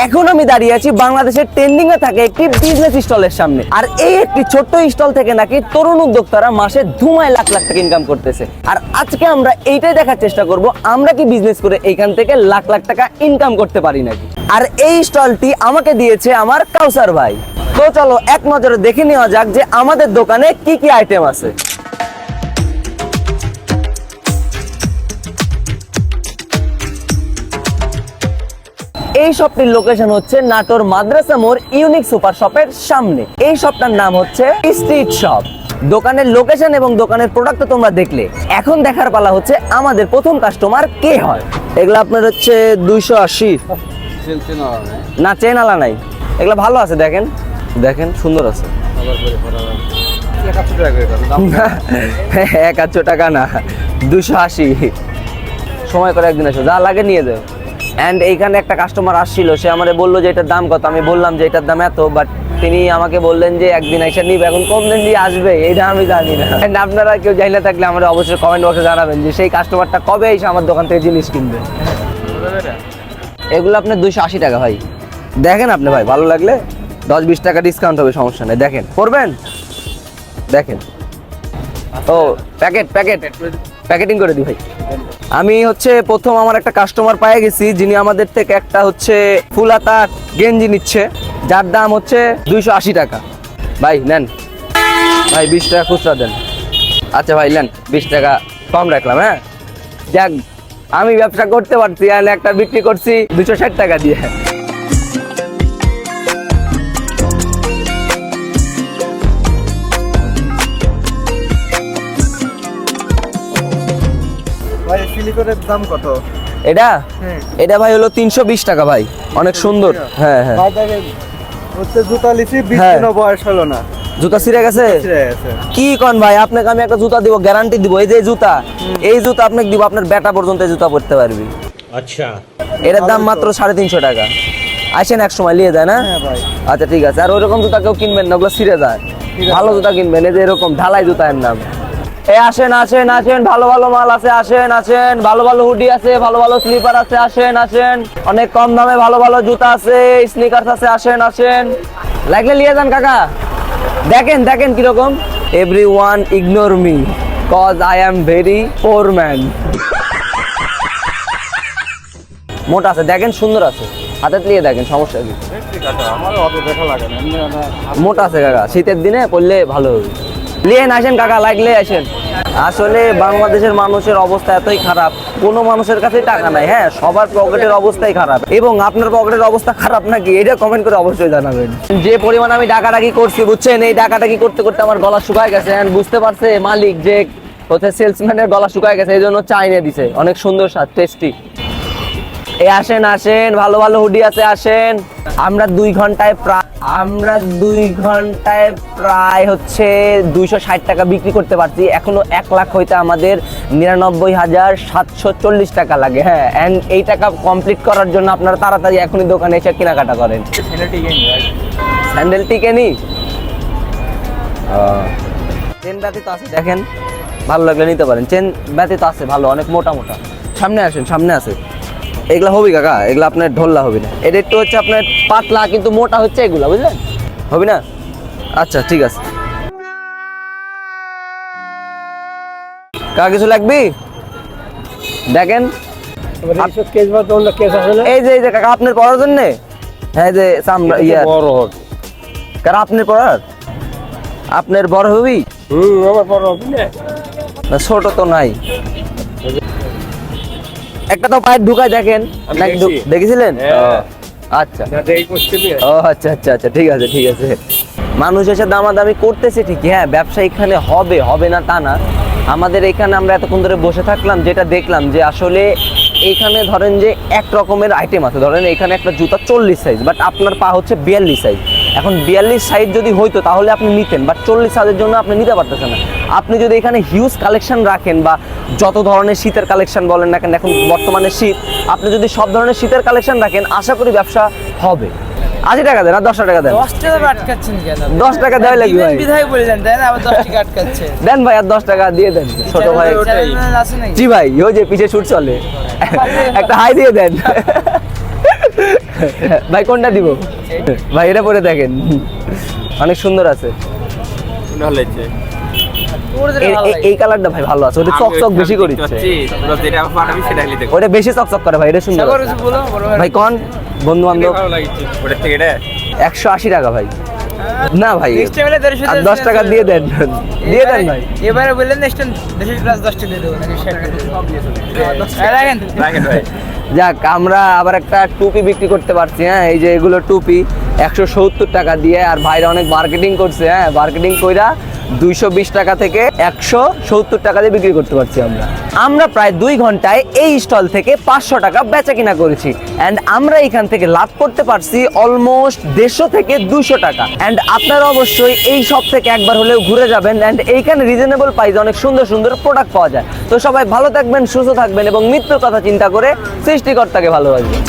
এখন আমি দাঁড়িয়ে আছি বাংলাদেশের ট্রেন্ডিং এ থাকে একটি বিজনেস স্টলের সামনে। আর এই একটি ছোট্ট স্টল থেকে নাকি তরুণ উদ্যোক্তারা মাসে ধুমায় লাখ লাখ টাকা ইনকাম করতেছে। আর আজকে আমরা এইটাই দেখার চেষ্টা করব আমরা কি বিজনেস করে এইখান থেকে লাখ লাখ টাকা ইনকাম করতে পারি নাকি। আর এই স্টলটি আমাকে দিয়েছে আমার কাউসার ভাই। তো চলো এক নজরে দেখে নেওয়া যাক যে আমাদের দোকানে কি কি আইটেম আছে। এই শপটির লোকেশন হচ্ছে নাটোর মাদ্রাসা মোড় ইউনিক সুপার শপের সামনে। এই শপটার নাম হচ্ছে স্ট্রিট শপ। দোকানের লোকেশন এবং দোকানের প্রোডাক্ট তো তোমরা দেখলে, এখন দেখার পালা হচ্ছে আমাদের প্রথম কাস্টমার কে হয়। এগুলো আপনার হচ্ছে 280 না, চেন আলা নাই। এগুলো ভালো আছে, দেখেন দেখেন সুন্দর আছে। 100 টাকা না, 280। সময় করে একদিন আসো, যা লাগে নিয়ে যাও। অ্যান্ড এইখানে একটা কাস্টমার আসছিল, সে আমাকে বললো যে এটার দাম কত। আমি বললাম যে এটার দাম এত, বাট তিনি আমাকে বললেন যে একদিন এসে নিবে। এখন কোন দিন দিয়ে আসবে এটা আমি জানি না। অ্যান্ড আপনারা কেউ জানি না থাকলে আমাদের অবশ্যই কমেন্ট বক্সে জানাবেন যে সেই কাস্টমারটা কবে এসে আমার দোকান থেকে জিনিস কিনবে। এগুলো আপনার 280 টাকা ভাই। দেখেন আপনি ভাই, ভালো লাগলে 10-20 টাকা ডিসকাউন্ট হবে, সমস্যা নেই। দেখেন করবেন, দেখেন। ও প্যাকেটিং করে দিই ভাই। আমি হচ্ছে প্রথম আমার একটা কাস্টমার পেয়ে গেছি, যিনি আমাদের থেকে একটা হচ্ছে ফুল হাতা গেঞ্জি নিচ্ছে, যার দাম হচ্ছে 280 টাকা। ভাই নেন ভাই, 20 টাকা খুচরা দেন। আচ্ছা ভাই নেন, 20 টাকা কম রাখলাম। হ্যাঁ যাক, আমি ব্যবসা করতে পারছি, আর একটা বিক্রি করছি 260 টাকা দিয়ে। দাম কত এটা? এটা ভাই হলো 320 টাকা ভাই, অনেক সুন্দর। হ্যাঁ হ্যাঁ, জুতা লিছি 20 দিন বয়স হলো না, জুতা ছিঁড়ে গেছে। কি কোন ভাই, আপনাকে আমি একটা জুতা দিব, গ্যারান্টি দিব। এই যে জুতা, এই জুতা আপনাকে দিব, আপনার বেটা পর্যন্ত এই জুতা পরতে পারবি। আচ্ছা, এটার দাম মাত্র 350 টাকা। আসেন এক সময় নিয়ে যায় না। আচ্ছা ঠিক আছে। আর ওইরকম জুতা কেউ কিনবেন না, ওগুলো ছিঁড়ে যায়। ভালো জুতা কিনবেন, এই যে এরকম ঢালাই জুতা, এর নাম। আসেন আসেন আসেন, ভালো ভালো মাল আছে, আসেন আসেন। ভালো ভালো হুডি আছে, ভালো ভালো স্লিপার আছে, আসেন আসেন। অনেক কম দামে ভালো ভালো জুতা আছে, স্নিকার্স আছে, আসেন আসেন। লাগলে নিয়ে যান কাকা। দেখেন দেখেন কিরকম। Everyone ignore me cause I am very poor man. মোটা আছে, দেখেন সুন্দর আছে, হাতে নিয়ে দেখেন, সমস্যা কি? মোটা আছে কাকা, শীতের দিনে পরলে ভালো হবে। নিয়ে আসেন কাকা, লাগলে আসেন। আসলে বাংলাদেশের মানুষের অবস্থা এতই খারাপ, কোনো মানুষের কাছে টাকা নাই। হ্যাঁ, সবার পকেটের অবস্থাই খারাপ। এবং আপনার পকেটের অবস্থা খারাপ নাকি এটা কমেন্ট করে অবশ্যই জানাবেন। যে পরিমাণ আমি ডাকাডাকি করছি বুঝছেন, এই ডাকাডাকি করতে করতে আমার গলা শুকায় গেছে। বুঝতে পারছে মালিক যে হচ্ছে সেলসম্যানের গলা শুকায় গেছে, এই জন্য চা এনে দিছে। অনেক সুন্দর স্বাদ, টেস্টি। আসেন আসেন, ভালো ভালো হুডি আছে, আসেন। আমরা 2 ঘন্টায় প্রায় হচ্ছে 260 টাকা বিক্রি করতে পারছি। এখনো 1 লাখ হইতে আমাদের 99,740 টাকা লাগে। হ্যাঁ, এন্ড এই টাকা কমপ্লিট করার জন্য আপনারা তাড়াতাড়ি এখনই দোকানে এসে কেনাকাটা করেন। স্যান্ডেল টিকে নি, চেন ব্যতীত আছে, দেখেন ভালো লাগলে নিতে পারেন। চেন ব্যতীত আছে ভালো, অনেক মোটা মোটা। সামনে আসেন, সামনে আছে। এগুলা হবি কাকা, এগুলা আপনার ঢোল্লা হবে না। এটা একটু হচ্ছে আপনার পাতলা কিন্তু মোটা হচ্ছে, এগুলা বুঝলেন, হবি না? আচ্ছা ঠিক আছে কাকা, কিছু লাগবে দেখেন। এই যে কাকা আপনার পড়ার জন্য। হ্যাঁ যে কাকা আপনার পড়ার, আপনার বড় হবি। ছোট তো নাই, একটা তো পায়ের ঢুকায় দেখেন, দেখেছিলেন? আচ্ছা ও আচ্ছা আচ্ছা আচ্ছা, ঠিক আছে ঠিক আছে। মানুষ এসে দামাদামি করতেছে ঠিকই। হ্যাঁ, ব্যবসা এখানে হবে না তা না। আমাদের এখানে আমরা এতক্ষণ ধরে বসে থাকলাম, যেটা দেখলাম যে আসলে এইখানে ধরেন যে এক রকমের আইটেম আছে। ধরেন এখানে একটা জুতা 40 সাইজ, বাট আপনার পা হচ্ছে 42 সাইজ। এখন 42 সাইজ যদি হইতো তাহলে আপনি নিতেন, বাট 40 সাইজের জন্য আপনি নিতে পারতেছেন না। আপনি যদি এখানে হিউজ কালেকশন রাখেন, বা যত ধরনের শীতের কালেকশন বলেন না কেন, এখন বর্তমানে শীত, আপনি যদি সব ধরনের শীতের কালেকশন রাখেন, আশা করি ব্যবসা হবে। 80 টাকা দেন, আর 10 টাকা দেন। 10 টাকা আটকাচ্ছেন কেন? 10 টাকা দেওয়া লাগবে ভাই। বিধায় বলেছেন দেন, আবার 10 টাকা আটকাচ্ছে। দেন ভাই, আর 10 টাকা দিয়ে দেন ছোট ভাই। জি ভাই, ওই যে পিছে শুট চলে, একটা হাই দিয়ে দেন। ভাই কোনটা দিব ভাই এটা পরে দেখেন অনেক সুন্দর আছে তোর যেটা ভালো লাগে। এই কালারটা ভাই ভালো আছে ওটা চকচক বেশি করিচ্ছে ওটা বেশি চকচক করে ভাই এটা সুন্দর সাগর আছে। কিছু বলো, বড় ভাই। ভাই কোন বন্ধু বান্ধব ওটার থেকে এটা? 180 টাকা ভাই না ভাই Next time এলে 150 আর 10 টাকা দিয়ে দেন দিয়ে দেন ভাই এবারে বললেন নেক্সট টাইম 200 প্লাস 10 টা দিয়ে দেবো নাকি 60 টাকা রাখেন ভাই যাক আমরা আবার একটা টুপি বিক্রি করতে পারছি হ্যাঁ এই যে এগুলো টুপি 170 টাকা দিয়ে আর ভাইরা অনেক মার্কেটিং করছে হ্যাঁ মার্কেটিং কইরা 220 টাকা থেকে 170 টাকা দিয়ে বিক্রি করতে পারছি আমরা প্রায় 2 ঘন্টায় এই স্টল থেকে 500 টাকা বেচা কিনা করেছি এন্ড আমরা এখান থেকে লাভ করতে পারছি অলমোস্ট 150 থেকে 200 টাকা এন্ড আপনারা অবশ্যই এই শপ থেকে একবার হলেও ঘুরে যাবেন এন্ড এইখানে রিজনেবল প্রাইসে অনেক সুন্দর সুন্দর প্রোডাক্ট পাওয়া যায় তো সবাই ভালো থাকবেন সুস্থ থাকবেন এবং মৃত্যুর কথা চিন্তা করে সৃষ্টিকর্তাকে ভালোবাসবেন